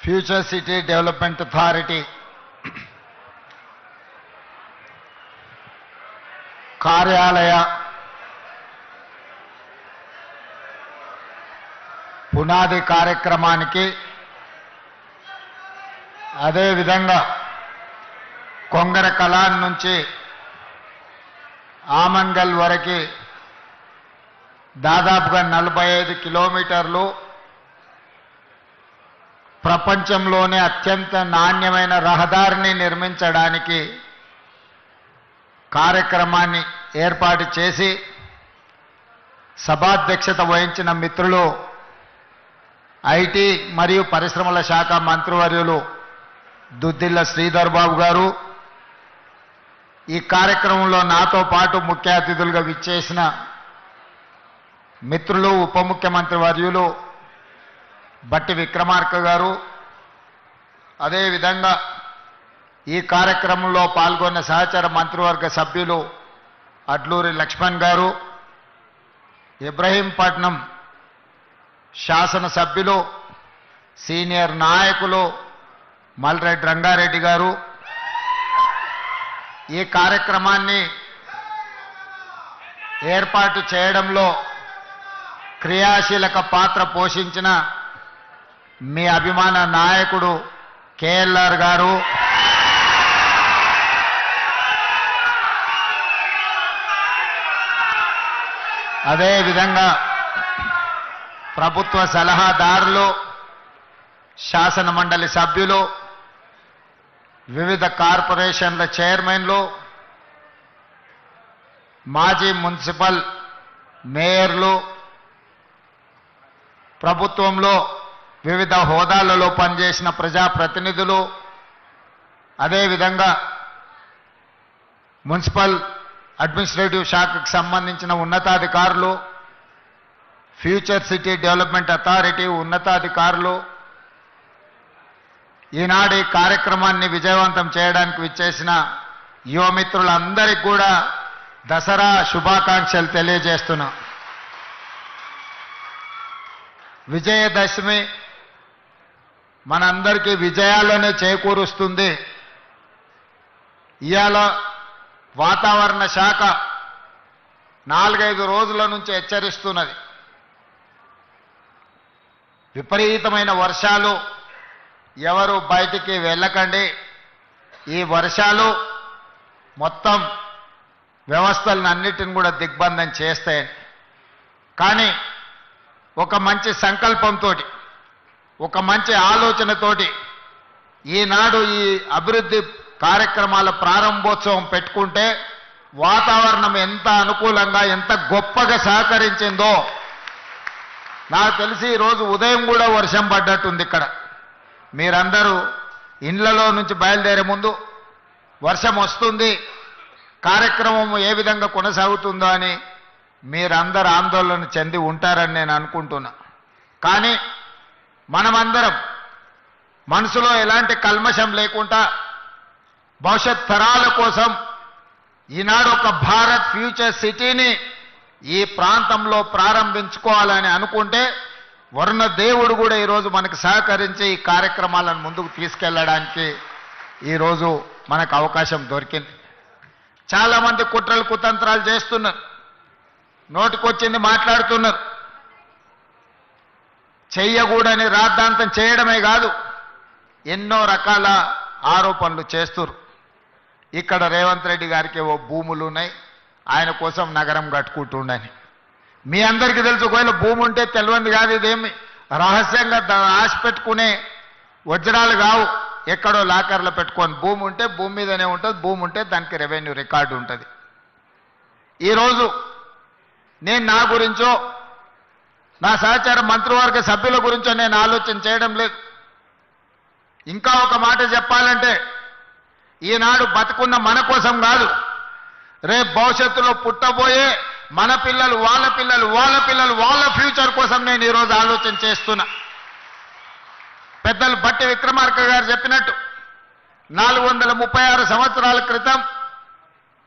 Future city development authority కార్యాలయ పునాది కార్యక్రమానికి అదేవిధంగా కొంగర కలాన్ నుంచి ఆమంగల్ వరకు దాదాపుగా 45 కిలోమీటర్లు ప్రపంచంలోనే అత్యంత నాణ్యమైన రహదారిని నిర్మించడానికి కార్యక్రమాన్ని ఏర్పాటు చేసి సభాధ్యక్షత వహించిన మిత్రులు ఐటీ మరియు పరిశ్రమల శాఖ మంత్రివర్యులు దుద్దిల్ల శ్రీధర్ బాబు గారు, ఈ కార్యక్రమంలో నాతో పాటు ముఖ్య అతిథులుగా విచ్చేసిన మిత్రులు ఉప ముఖ్యమంత్రి వర్యులు బట్టి విక్రమార్క గారు, అదేవిధంగా ఈ కార్యక్రమంలో పాల్గొన్న సహచర మంత్రివర్గ సభ్యులు అడ్లూరి లక్ష్మణ్ గారు, ఇబ్రహీంపట్నం శాసనసభ్యులు సీనియర్ నాయకులు మల్రెడ్డి రంగారెడ్డి గారు, ఈ కార్యక్రమాన్ని ఏర్పాటు చేయడంలో క్రియాశీలక పాత్ర పోషించిన మీ అభిమాన నాయకుడు కేఎల్ఆర్ గారు, అదేవిధంగా ప్రభుత్వ సలహాదారులు, శాసన మండలి సభ్యులు, వివిధ కార్పొరేషన్ల చైర్మన్లు, మాజీ మున్సిపల్ మేయర్లు, ప్రభుత్వంలో వివిధ హోదాలలో పనిచేసిన ప్రజాప్రతినిధులు, అదేవిధంగా మున్సిపల్ అడ్మినిస్ట్రేటివ్ శాఖకు సంబంధించిన ఉన్నతాధికారులు, ఫ్యూచర్ సిటీ డెవలప్మెంట్ అథారిటీ ఉన్నతాధికారులు, ఈనాడు ఈ కార్యక్రమాన్ని విజయవంతం చేయడానికి విచ్చేసిన యువమిత్రులందరికీ కూడా దసరా శుభాకాంక్షలు తెలియజేస్తున్నా. విజయదశమి మనందరికీ విజయాలనే చేకూరుస్తుంది. ఇవాళ వాతావరణ శాఖ 4-5 రోజుల నుంచి హెచ్చరిస్తున్నది. విపరీతమైన వర్షాలు, ఎవరు బయటికి వెళ్ళకండి, ఈ వర్షాలు మొత్తం వ్యవస్థలను అన్నిటిని కూడా దిగ్బంధం చేస్తాయి. కానీ ఒక మంచి సంకల్పంతో, ఒక మంచి ఆలోచనతోటి ఈనాడు ఈ అభివృద్ధి కార్యక్రమాల ప్రారంభోత్సవం పెట్టుకుంటే వాతావరణం ఎంత అనుకూలంగా ఎంత గొప్పగా సహకరించిందో నాకు తెలిసి ఈరోజు ఉదయం కూడా వర్షం పడ్డట్టుంది. ఇక్కడ మీరందరూ ఇండ్లలో నుంచి బయలుదేరే ముందు వర్షం వస్తుంది, కార్యక్రమం ఏ విధంగా కొనసాగుతుందో అని మీరందరూ ఆందోళన చెంది ఉంటారని నేను అనుకుంటున్నా. కానీ మనమందరం మనసులో ఎలాంటి కల్మషం లేకుండా భవిష్యత్ తరాల కోసం ఈనాడు ఒక భారత్ ఫ్యూచర్ సిటీని ఈ ప్రాంతంలో ప్రారంభించుకోవాలని అనుకుంటే వరుణ దేవుడు కూడా ఈరోజు మనకు సహకరించి ఈ కార్యక్రమాలను ముందుకు తీసుకెళ్లడానికి ఈరోజు మనకు అవకాశం దొరికింది. చాలామంది కుట్రలు కుతంత్రాలు చేస్తున్నారు, నోటికొచ్చింది మాట్లాడుతున్నారు. చెయ్యకూడని రాద్ధాంతం చేయడమే కాదు, ఎన్నో రకాల ఆరోపణలు చేస్తున్నారు. ఇక్కడ రేవంత్ రెడ్డి గారికి ఓ భూములు ఉన్నాయి, ఆయన కోసం నగరం కట్టుకుంటుండని. మీ అందరికీ తెలుసు, ఒకవేళ భూమి ఉంటే తెలియంది కాదు, ఇదేమి రహస్యంగా ఆశ పెట్టుకునే వజ్రాలు కావు, ఎక్కడో లాకర్లో పెట్టుకొని. భూమి ఉంటే భూమి మీదనే ఉంటుంది, భూమి ఉంటే దానికి రెవెన్యూ రికార్డు ఉంటుంది. ఈరోజు నేను నా గురించో నా సహచార మంత్రివర్గ సభ్యుల గురించో నేను ఆలోచన చేయడం లేదు. ఇంకా ఒక మాట చెప్పాలంటే, ఈనాడు బతుకున్న మన కోసం కాదు, రేపు భవిష్యత్తులో పుట్టబోయే మన పిల్లలు, వాళ్ళ పిల్లలు, వాళ్ళ పిల్లలు, వాళ్ళ ఫ్యూచర్ కోసం నేను ఈరోజు ఆలోచన చేస్తున్నా. పెద్దలు బట్టి విక్రమార్క గారు చెప్పినట్టు 436 సంవత్సరాల క్రితం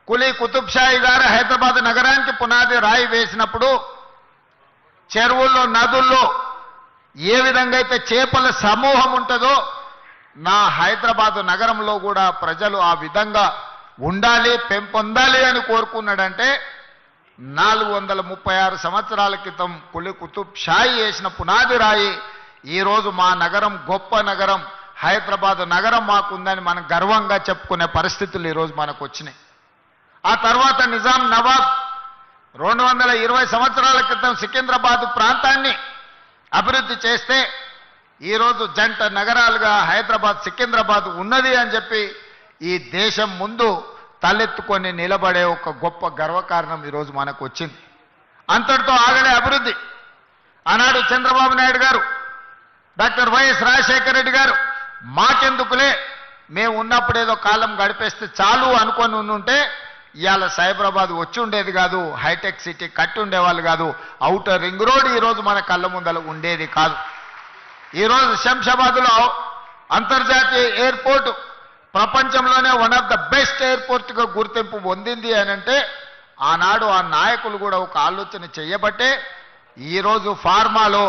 కులీ కుతుబ్ షాహీ గారు హైదరాబాద్ నగరానికి పునాది రాయి వేసినప్పుడు చెరువుల్లో, నదుల్లో ఏ విధంగా అయితే చేపల సమూహం ఉంటుందో నా హైదరాబాదు నగరంలో కూడా ప్రజలు ఆ విధంగా ఉండాలి, పెంపొందాలి అని కోరుకున్నాడంటే 436 సంవత్సరాల క్రితం కులి కుతుబ్ షాయి వేసిన పునాది రాయి ఈరోజు మా నగరం గొప్ప నగరం, హైదరాబాదు నగరం మాకుందని మనం గర్వంగా చెప్పుకునే పరిస్థితులు ఈరోజు మనకు వచ్చినాయి. ఆ తర్వాత నిజాం నవాబ్ 220 సంవత్సరాల క్రితం సికింద్రాబాద్ ప్రాంతాన్ని అభివృద్ధి చేస్తే ఈరోజు జంట నగరాలుగా హైదరాబాద్ సికింద్రాబాద్ ఉన్నది అని చెప్పి ఈ దేశం ముందు తలెత్తుకొని నిలబడే ఒక గొప్ప గర్వకారణం ఈరోజు మనకు వచ్చింది. అంతటితో ఆగలే అభివృద్ధి. ఆనాడు చంద్రబాబు నాయుడు గారు, డాక్టర్ వైఎస్ రాజశేఖర రెడ్డి గారు మాకెందుకులే, మేము ఉన్నప్పుడు ఏదో కాలం గడిపేస్తే చాలు అనుకొని ఉంటే ఇవాళ సైబరాబాద్ వచ్చి ఉండేది కాదు, హైటెక్ సిటీ కట్టి ఉండేవాళ్ళు కాదు, ఔటర్ రింగ్ రోడ్ ఈరోజు మన కళ్ళ ముందల ఉండేది కాదు. ఈరోజు శంషాబాద్లో అంతర్జాతీయ ఎయిర్పోర్టు ప్రపంచంలోనే వన్ ఆఫ్ ద బెస్ట్ ఎయిర్పోర్ట్గా గుర్తింపు పొందింది అని అంటే ఆనాడు ఆ నాయకులు కూడా ఒక ఆలోచన చేయబట్టే ఈరోజు ఫార్మాలో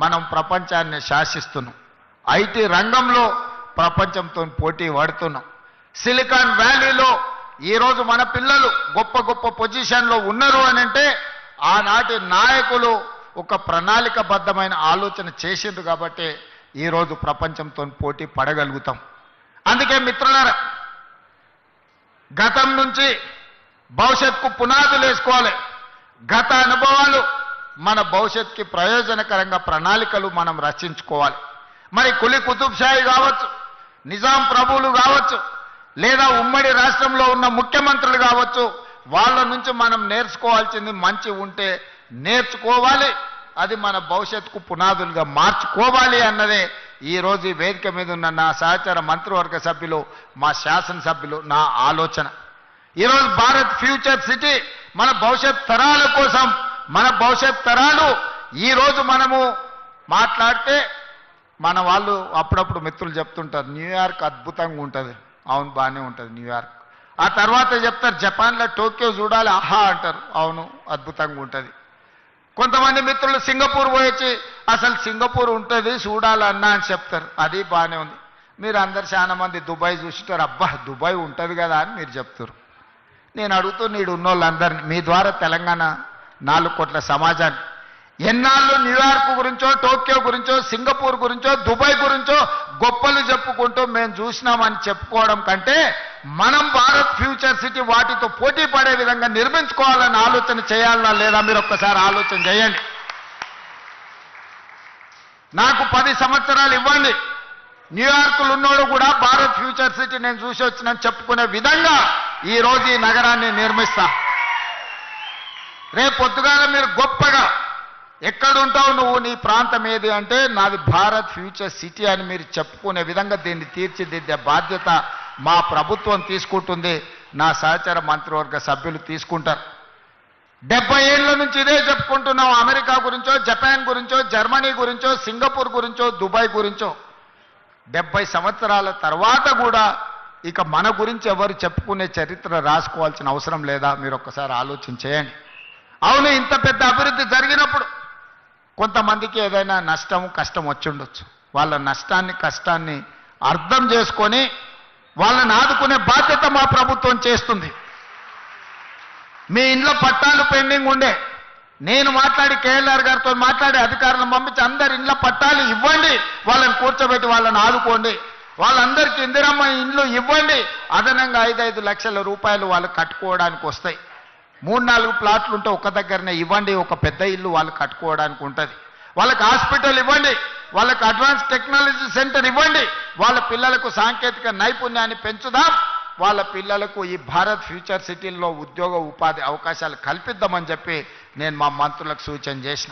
మనం ప్రపంచాన్ని శాసిస్తున్నాం, ఐటీ రంగంలో ప్రపంచంతో పోటీ పడుతున్నాం. సిలికాన్ వ్యాలీలో ఈరోజు మన పిల్లలు గొప్ప గొప్ప పొజిషన్లో ఉన్నారు అని అంటే ఆనాటి నాయకులు ఒక ప్రణాళికబద్ధమైన ఆలోచన చేసిండ్రు కాబట్టి ఈరోజు ప్రపంచంతో పోటీ పడగలుగుతాం. అందుకే మిత్రులారా, గతం నుంచి భవిష్యత్తుకు పునాదులు వేసుకోవాలి. గత అనుభవాలు మన భవిష్యత్తుకి ప్రయోజనకరంగా ప్రణాళికలు మనం రచించుకోవాలి. మరి కులి కుతుబ్ షాయి కావచ్చు, నిజాం ప్రభువులు కావచ్చు, లేదా ఉమ్మడి రాష్ట్రంలో ఉన్న ముఖ్యమంత్రులు కావచ్చు, వాళ్ళ నుంచి మనం నేర్చుకోవాల్సింది మంచి ఉంటే నేర్చుకోవాలి, అది మన భవిష్యత్తుకు పునాదులుగా మార్చుకోవాలి అన్నదే ఈరోజు ఈ వేదిక మీద ఉన్న నా సహచర మంత్రివర్గ సభ్యులు, మా శాసనసభ్యులు నా ఆలోచన. ఈరోజు భారత్ ఫ్యూచర్ సిటీ మన భవిష్యత్ తరాల కోసం, మన భవిష్యత్ తరాలు ఈరోజు మనము మాట్లాడితే మన వాళ్ళు అప్పుడప్పుడు మిత్రులు చెప్తుంటారు న్యూయార్క్ అద్భుతంగా ఉంటుంది. అవును, బాగానే ఉంటుంది న్యూయార్క్. ఆ తర్వాత చెప్తారు జపాన్లో టోక్యో చూడాలి, ఆహా అంటారు, అవును అద్భుతంగా ఉంటుంది. కొంతమంది మిత్రులు సింగపూర్ పోయొచ్చి అసలు సింగపూర్ ఉంటుంది చూడాలన్నా అని చెప్తారు, అది బాగానే ఉంది. మీరు అందరు చాలా మంది దుబాయ్ చూసిటారు, అబ్బా దుబాయ్ ఉంటుంది కదా అని మీరు చెప్తారు. నేను అడుగుతూ నీడు ఉన్నోళ్ళందరినీ మీ ద్వారా తెలంగాణ 4 కోట్ల సమాజాన్ని ఎన్నాళ్ళు న్యూయార్క్ గురించో, టోక్యో గురించో, సింగపూర్ గురించో, దుబాయ్ గురించో గొప్పలు చెప్పుకుంటూ మేము చూసినామని చెప్పుకోవడం కంటే మనం భారత్ ఫ్యూచర్ సిటీ వాటితో పోటీ పడే విధంగా నిర్మించుకోవాలని ఆలోచన చేయాలన్నా లేదా మీరు ఒక్కసారి ఆలోచన చేయండి. నాకు 10 సంవత్సరాలు ఇవ్వండి, న్యూయార్క్లో ఉన్నోడు కూడా భారత్ ఫ్యూచర్ సిటీ నేను చూసి వచ్చినని చెప్పుకునే విధంగా ఈరోజు ఈ నగరాన్ని నిర్మిస్తా. రేపు పొద్దుగాల మీరు గొప్పగా ఎక్కడుంటావు నువ్వు, నీ ప్రాంతం ఏది అంటే నాది భారత్ ఫ్యూచర్ సిటీ అని మీరు చెప్పుకునే విధంగా దీన్ని తీర్చిదిద్దే బాధ్యత మా ప్రభుత్వం తీసుకుంటుంది, నా సహచర మంత్రివర్గ సభ్యులు తీసుకుంటారు. 70 ఏళ్ల నుంచి ఇదే చెప్పుకుంటున్నాం. అమెరికా గురించో, జపాన్ గురించో, జర్మనీ గురించో, సింగపూర్ గురించో, దుబాయ్ గురించో 70 సంవత్సరాల తర్వాత కూడా ఇక మన గురించి ఎవరు చెప్పుకునే చరిత్ర రాసుకోవాల్సిన అవసరం లేదా? మీరు ఒక్కసారి ఆలోచన చేయండి. అవును, ఇంత పెద్ద అభివృద్ధి జరిగినప్పుడు కొంతమందికి ఏదైనా నష్టం కష్టం వచ్చి ఉండొచ్చు. వాళ్ళ నష్టాన్ని కష్టాన్ని అర్థం చేసుకొని వాళ్ళని ఆదుకునే బాధ్యత మా ప్రభుత్వం చేస్తుంది. మీ ఇంట్లో పట్టాలు పెండింగ్ ఉండే, నేను మాట్లాడి కేఎల్ఆర్ గారితో మాట్లాడి అధికారులను పంపించి అందరి ఇంట్లో పట్టాలు ఇవ్వండి, వాళ్ళని కూర్చోబెట్టి వాళ్ళని ఆదుకోండి, వాళ్ళందరికీ ఇందిరమ్మ ఇండ్లు ఇవ్వండి, అదనంగా 5-5 లక్షల రూపాయలు వాళ్ళు కట్టుకోవడానికి వస్తాయి. 3-4 ప్లాట్లు ఉంటే ఒక దగ్గరనే ఇవ్వండి, ఒక పెద్ద ఇల్లు వాళ్ళు కట్టుకోవడానికి ఉంటుంది. వాళ్ళకి హాస్పిటల్ ఇవ్వండి, వాళ్ళకి అడ్వాన్స్ టెక్నాలజీ సెంటర్ ఇవ్వండి, వాళ్ళ పిల్లలకు సాంకేతిక నైపుణ్యాన్ని పెంచుదాం, వాళ్ళ పిల్లలకు ఈ భారత్ ఫ్యూచర్ సిటీల్లో ఉద్యోగ ఉపాధి అవకాశాలు కల్పిద్దామని చెప్పి నేను మా మంత్రులకు సూచన చేసిన.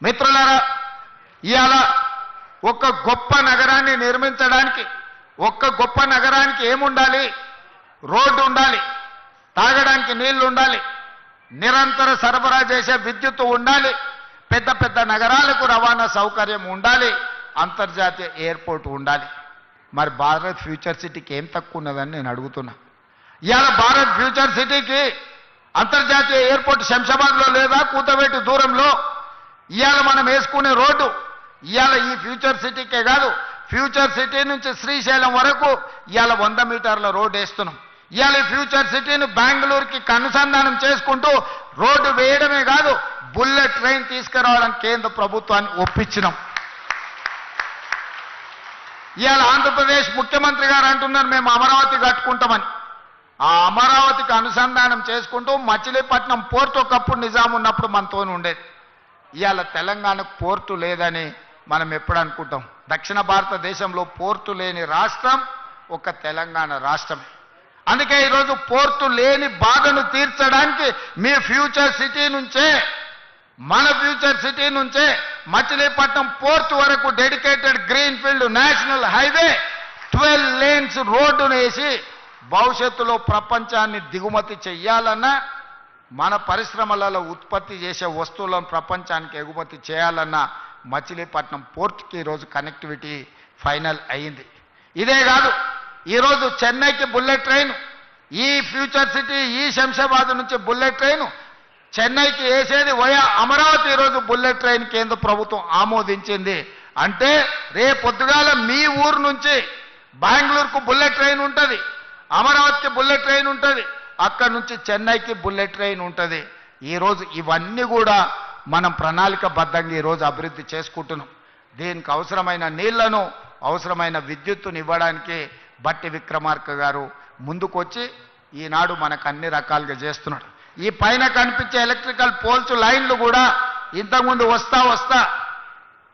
మిత్రులారా, ఇవాళ ఒక గొప్ప నగరాన్ని నిర్మించడానికి, ఒక్క గొప్ప నగరానికి ఏముండాలి? రోడ్డు ఉండాలి, తాగడానికి నీళ్లు ఉండాలి, నిరంతర సరఫరా చేసే విద్యుత్తు ఉండాలి, పెద్ద పెద్ద నగరాలకు రవాణా సౌకర్యం ఉండాలి, అంతర్జాతీయ ఎయిర్పోర్ట్ ఉండాలి. మరి భారత్ ఫ్యూచర్ సిటీకి ఏం తక్కువ ఉన్నదని నేను అడుగుతున్నా. ఇవాళ భారత్ ఫ్యూచర్ సిటీకి అంతర్జాతీయ ఎయిర్పోర్ట్ శంషాబాద్లో లేదా కూతవేటు దూరంలో ఇవాళ మనం వేసుకునే రోడ్డు ఇవాళ ఈ ఫ్యూచర్ సిటీకే కాదు, ఫ్యూచర్ సిటీ నుంచి శ్రీశైలం వరకు ఇవాళ 100 మీటర్ల రోడ్డు వేస్తున్నాం. ఇవాళ ఈ ఫ్యూచర్ సిటీని బెంగళూరుకి అనుసంధానం చేసుకుంటూ రోడ్డు వేయడమే కాదు, బుల్లెట్ ట్రైన్ తీసుకురావాలని కేంద్ర ప్రభుత్వాన్ని ఒప్పించినాం. ఇవాళ ఆంధ్రప్రదేశ్ ముఖ్యమంత్రి గారు అంటున్నారు మేము అమరావతి కట్టుకుంటామని. ఆ అమరావతికి అనుసంధానం చేసుకుంటూ మచిలీపట్నం పోర్టు ఒకప్పుడు నిజాం ఉన్నప్పుడు మనతో ఉండేది. ఇవాళ తెలంగాణకు పోర్టు లేదని మనం ఎప్పుడు అనుకుంటాం. దక్షిణ భారతదేశంలో పోర్టు లేని రాష్ట్రం ఒక తెలంగాణ రాష్ట్రమే. అందుకే ఈరోజు పోర్టు లేని బాధను తీర్చడానికి మీ ఫ్యూచర్ సిటీ నుంచే, మన ఫ్యూచర్ సిటీ నుంచే మచిలీపట్నం పోర్టు వరకు dedicated green field national highway 12 lanes రోడ్డును వేసి భవిష్యత్తులో ప్రపంచాన్ని దిగుమతి చెయ్యాలన్నా, మన పరిశ్రమలలో ఉత్పత్తి చేసే వస్తువులను ప్రపంచానికి ఎగుమతి చేయాలన్నా మచిలీపట్నం పోర్టుకి ఈరోజు కనెక్టివిటీ ఫైనల్ అయింది. ఇదే కాదు, ఈరోజు చెన్నైకి బుల్లెట్ ట్రైన్, ఈ ఫ్యూచర్ సిటీ ఈ శంషాబాద్ నుంచి బుల్లెట్ ట్రైన్ చెన్నైకి వేసేది వయా అమరావతి ఈరోజు బుల్లెట్ ట్రైన్ కేంద్ర ప్రభుత్వం ఆమోదించింది. అంటే రేపొద్దుగాల మీ ఊరు నుంచి బెంగళూరుకు బుల్లెట్ ట్రైన్ ఉంటుంది, అమరావతికి బుల్లెట్ ట్రైన్ ఉంటుంది, అక్కడి నుంచి చెన్నైకి బుల్లెట్ ట్రైన్ ఉంటుంది. ఈరోజు ఇవన్నీ కూడా మనం ప్రణాళికబద్ధంగా ఈరోజు అభివృద్ధి చేసుకుంటున్నాం. దీనికి అవసరమైన నీళ్లను, అవసరమైన విద్యుత్తును ఇవ్వడానికి బట్టి విక్రమార్క గారు ముందుకొచ్చి ఈనాడు మనకు అన్ని రకాలుగా చేస్తున్నాడు. ఈ పైన కనిపించే ఎలక్ట్రికల్ పోల్స్ లైన్లు కూడా ఇంతకుముందు వస్తా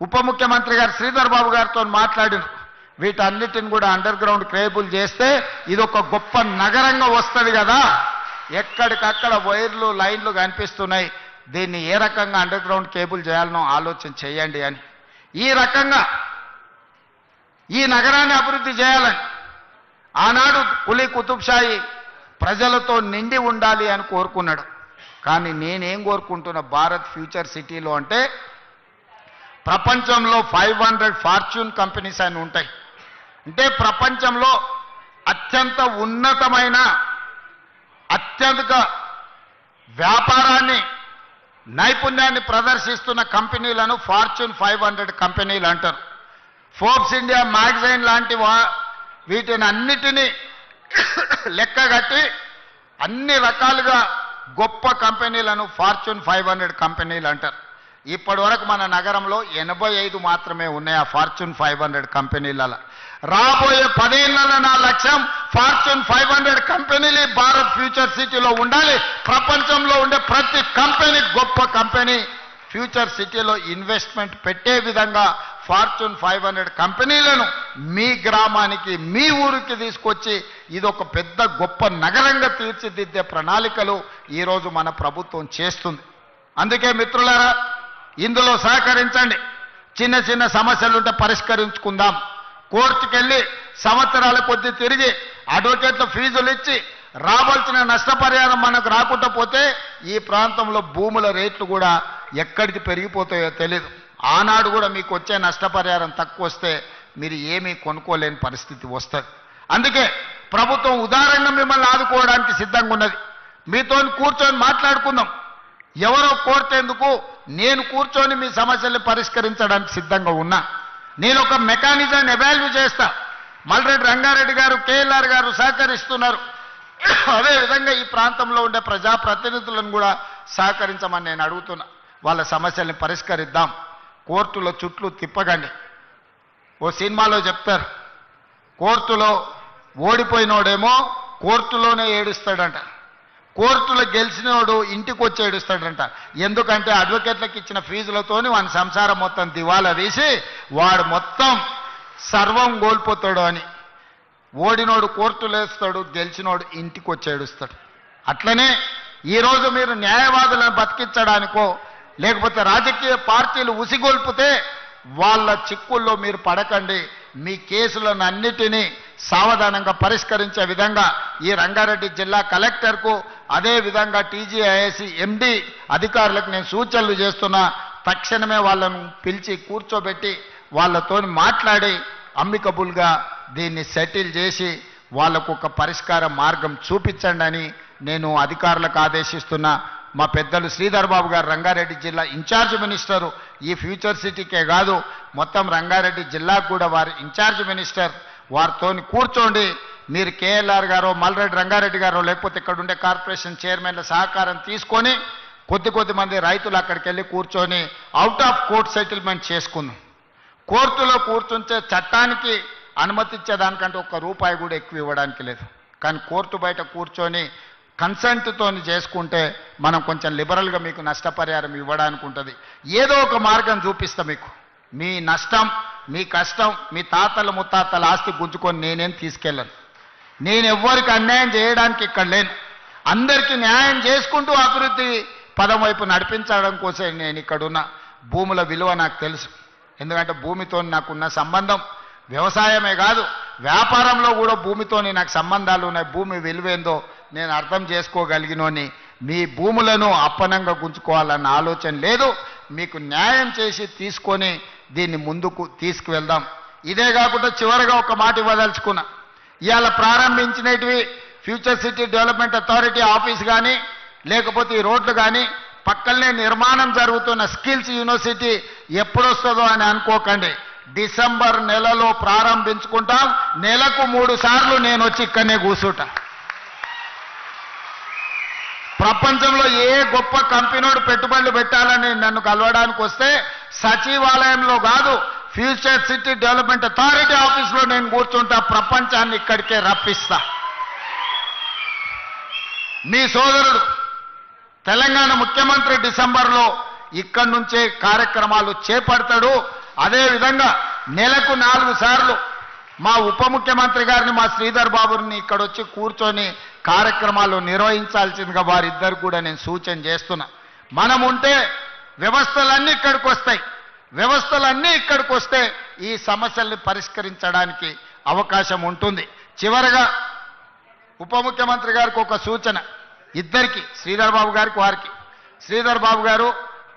ఉప ముఖ్యమంత్రి గారు శ్రీధర్ బాబు గారితో మాట్లాడినారు. వీటన్నిటిని కూడా అండర్ గ్రౌండ్ కేబుల్ చేస్తే ఇది ఒక గొప్ప నగరంగా వస్తుంది కదా. ఎక్కడికక్కడ వైర్లు లైన్లు కనిపిస్తున్నాయి, దీన్ని ఏ రకంగా అండర్ గ్రౌండ్ కేబుల్ చేయాలనో ఆలోచన చేయండి అని. ఈ రకంగా ఈ నగరాన్ని అభివృద్ధి చేయాలని ఆనాడు కులీ కుతుబ్షాయి ప్రజలతో నిండి ఉండాలి అని కోరుకున్నాడు. కానీ నేనేం కోరుకుంటున్నా, భారత్ ఫ్యూచర్ సిటీలో అంటే ప్రపంచంలో 500 ఫార్చ్యూన్ కంపెనీస్ అని ఉంటాయి. అంటే ప్రపంచంలో అత్యంత ఉన్నతమైన, అత్యధిక వ్యాపారాన్ని, నైపుణ్యాన్ని ప్రదర్శిస్తున్న కంపెనీలను ఫార్చ్యూన్ 500 కంపెనీలు అంటారు. ఫోర్బ్స్ ఇండియా మ్యాగజైన్ లాంటి వీటిని అన్నిటినీ లెక్కగట్టి అన్ని రకాలుగా గొప్ప కంపెనీలను ఫార్చ్యూన్ 500 కంపెనీలు అంటారు. ఇప్పటి వరకు మన నగరంలో 85 మాత్రమే ఉన్నాయి ఆ ఫార్చ్యూన్ 500 కంపెనీలలో. రాబోయే 10 ఏళ్లలో నా లక్ష్యం ఫార్చ్యూన్ 500 కంపెనీలు భారత్ ఫ్యూచర్ సిటీలో ఉండాలి. ప్రపంచంలో ఉండే ప్రతి కంపెనీ, గొప్ప కంపెనీ ఫ్యూచర్ సిటీలో ఇన్వెస్ట్మెంట్ పెట్టే విధంగా ఫార్చ్యూన్ 500 కంపెనీలను మీ గ్రామానికి, మీ ఊరికి తీసుకొచ్చి ఇదొక పెద్ద గొప్ప నగరంగా తీర్చిదిద్దే ప్రణాళికలు ఈరోజు మన ప్రభుత్వం చేస్తుంది. అందుకే మిత్రులారా, ఇందులో సహకరించండి. చిన్న చిన్న సమస్యలుంటే పరిష్కరించుకుందాం. కోర్టుకెళ్ళి సంవత్సరాల కొద్దీ తిరిగి అడ్వకేట్ల ఫీజులు ఇచ్చి రావాల్సిన నష్టపరిహారం మనకు రాకుండా పోతే ఈ ప్రాంతంలో భూముల రేట్లు కూడా ఎక్కడికి పెరిగిపోతాయో తెలియదు. ఆనాడు కూడా మీకు వచ్చే నష్టపరిహారం తక్కువ వస్తే మీరు ఏమీ కొనుక్కోలేని పరిస్థితి వస్తుంది. అందుకే ప్రభుత్వం ఉదారంగా మిమ్మల్ని ఆదుకోవడానికి సిద్ధంగా ఉన్నది. మీతో కూర్చొని మాట్లాడుకుందాం. ఎవరో కోర్టెందుకు, నేను కూర్చొని మీ సమస్యల్ని పరిష్కరించడానికి సిద్ధంగా ఉన్నా. నేను ఒక మెకానిజాన్ని ఎవాల్యూ చేస్తా. మల్రెడ్డి రంగారెడ్డి గారు, కేఎల్ఆర్ గారు సహకరిస్తున్నారు. అదేవిధంగా ఈ ప్రాంతంలో ఉండే ప్రజాప్రతినిధులను కూడా సహకరించమని నేను అడుగుతున్నా. వాళ్ళ సమస్యల్ని పరిష్కరిద్దాం. కోర్టులో చుట్లు తిప్పకండి. ఓ సినిమాలో చెప్తారు, కోర్టులో ఓడిపోయినోడేమో కోర్టులోనే ఏడుస్తాడంట, కోర్టులో గెలిచినోడు ఇంటికి వచ్చి ఏడుస్తాడంట. ఎందుకంటే అడ్వకేట్లకు ఇచ్చిన ఫీజులతోని వాని సంసారం మొత్తం దివాలా తీసి వాడు మొత్తం సర్వం కోల్పోతాడు అని. ఓడినోడు కోర్టులో వేస్తాడు, గెలిచినోడు ఇంటికి వచ్చి ఏడుస్తాడు. అట్లనే ఈరోజు మీరు న్యాయవాదులను బతికించడానికో లేకపోతే రాజకీయ పార్టీలు ఉసిగొల్పితే వాళ్ళ చిక్కుల్లో మీరు పడకండి. మీ కేసులను అన్నిటినీ సావధానంగా పరిష్కరించే విధంగా ఈ రంగారెడ్డి జిల్లా కలెక్టర్కు, అదేవిధంగా టీజీఐఎస్సీ ఎండి అధికారులకు నేను సూచనలు చేస్తున్నా. తక్షణమే వాళ్ళను పిలిచి కూర్చోబెట్టి వాళ్ళతో మాట్లాడి అమ్మికబుల్గా దీన్ని సెటిల్ చేసి వాళ్లకు ఒక పరిష్కార మార్గం చూపించండి అని నేను అధికారులకు ఆదేశిస్తున్నా. మా పెద్దలు శ్రీధర్ బాబు గారు రంగారెడ్డి జిల్లా ఇన్ఛార్జ్ మినిస్టరు ఈ ఫ్యూచర్ సిటీకే కాదు మొత్తం రంగారెడ్డి జిల్లాకు కూడా వారి ఇన్ఛార్జ్ మినిస్టర్ వారితో కూర్చోండి, మీరు కేఎల్ఆర్ గారో మల్రెడ్డి రంగారెడ్డి గారో లేకపోతే ఇక్కడ ఉండే కార్పొరేషన్ చైర్మన్ల సహకారం తీసుకొని కొద్ది మంది రైతులు అక్కడికి వెళ్ళి కూర్చొని అవుట్ ఆఫ్ కోర్ట్ సెటిల్మెంట్ చేసుకుందాం. కోర్టులో కూర్చుంటే చట్టానికి అనుమతించేదానికంటే ₹1 కూడా ఎక్కువ ఇవ్వడానికి లేదు. కానీ కోర్టు బయట కూర్చొని కన్సెంట్తో చేసుకుంటే మనం కొంచెం లిబరల్గా మీకు నష్టపరిహారం ఇవ్వడానికి ఉంటుంది. ఏదో ఒక మార్గం చూపిస్తా మీకు. మీ నష్టం, మీ కష్టం, మీ తాతల ముత్తాతల ఆస్తి గుంజుకొని నేనేం తీసుకెళ్ళను. నేను ఎవ్వరికి అన్యాయం చేయడానికి ఇక్కడ లేను. అందరికీ న్యాయం చేసుకుంటూ అభివృద్ధి పదం వైపు నడిపించడం కోసం నేను ఇక్కడున్న. భూముల విలువ నాకు తెలుసు. ఎందుకంటే భూమితో నాకున్న సంబంధం వ్యవసాయమే కాదు, వ్యాపారంలో కూడా భూమితోని నాకు సంబంధాలు ఉన్నాయి. భూమి విలువేందో నేను అర్థం చేసుకోగలిగినోని. మీ భూములను అప్పనంగా గుంజుకోవాలన్న ఆలోచన లేదు. మీకు న్యాయం చేసి తీసుకొని దీన్ని ముందుకు తీసుకువెళ్దాం. ఇదే కాకుండా చివరిగా ఒక మాట ఇవ్వదలుచుకున్నా. ఇవాళ ప్రారంభించినవి future city development authority office కానీ లేకపోతే ఈ రోడ్లు కానీ పక్కనే నిర్మాణం జరుగుతున్న స్కిల్స్ యూనివర్సిటీ ఎప్పుడొస్తుందో అని అనుకోకండి. డిసెంబర్ నెలలో ప్రారంభించుకుంటాం. నెలకు 3 సార్లు నేను వచ్చి ఇక్కడనే కూర్చుంటా. ప్రపంచంలో ఏ గొప్ప కంపెనీడు పెట్టుబడులు పెట్టాలని నన్ను కలవడానికి వస్తే సచివాలయంలో కాదు, ఫ్యూచర్ సిటీ డెవలప్మెంట్ అథారిటీ ఆఫీస్లో నేను కూర్చుంటా. ప్రపంచాన్ని ఇక్కడికే రప్పిస్తా. మీ సోదరుడు తెలంగాణ ముఖ్యమంత్రి డిసెంబర్లో ఇక్కడి నుంచే కార్యక్రమాలు చేపడతాడు. అదేవిధంగా నెలకు 4 సార్లు మా ఉప ముఖ్యమంత్రి గారిని, మా శ్రీధర్ బాబుని ఇక్కడ వచ్చి కూర్చొని కార్యక్రమాలు నిర్వహించాల్సిందిగా వారిద్దరు కూడా నేను సూచన చేస్తున్నా. మనం ఉంటే వ్యవస్థలన్నీ ఇక్కడికి వస్తాయి. వ్యవస్థలన్నీ ఇక్కడికి వస్తే ఈ సమస్యల్ని పరిష్కరించడానికి అవకాశం ఉంటుంది. చివరగా ఉప ముఖ్యమంత్రి గారికి ఒక సూచన, ఇద్దరికి, శ్రీధర్ బాబు గారికి వారికి. శ్రీధర్ బాబు గారు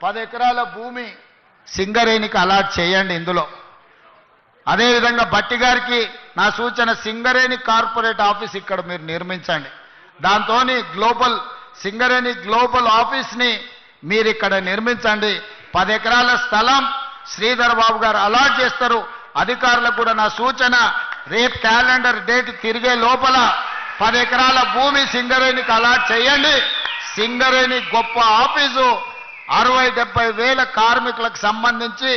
10 ఎకరాల భూమి సింగరేణికి అలాట్ చేయండి ఇందులో. అదేవిధంగా బట్టి గారికి నా సూచన, సింగరేణి కార్పొరేట్ ఆఫీస్ ఇక్కడ మీరు నిర్మించండి. దాంతో సింగరేణి గ్లోబల్ ఆఫీస్ని మీరు ఇక్కడ నిర్మించండి. 10 ఎకరాల స్థలం శ్రీధర్ బాబు గారు అలాట్ చేస్తారు. అధికారులకు కూడా నా సూచన, రేపు క్యాలెండర్ డేట్ తిరిగే లోపల 10 ఎకరాల భూమి సింగరేణికి అలాట్ చేయండి. సింగరేణి గొప్ప ఆఫీసు 60-70 వేల కార్మికులకు సంబంధించి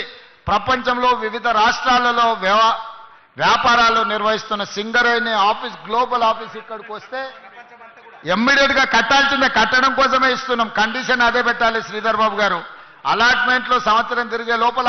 ప్రపంచంలో వివిధ రాష్ట్రాలలో వ్యాపారాలు నిర్వహిస్తున్న సింగరేణి ఆఫీస్, గ్లోబల్ ఆఫీస్ ఇక్కడికి వస్తే ఇమ్మీడియట్గా కట్టాల్సిందే. కట్టడం కోసమే ఇస్తున్నాం. కండిషన్ అదే పెట్టాలి శ్రీధర్ బాబు గారు. అలాట్మెంట్లో సంవత్సరం తిరిగే లోపల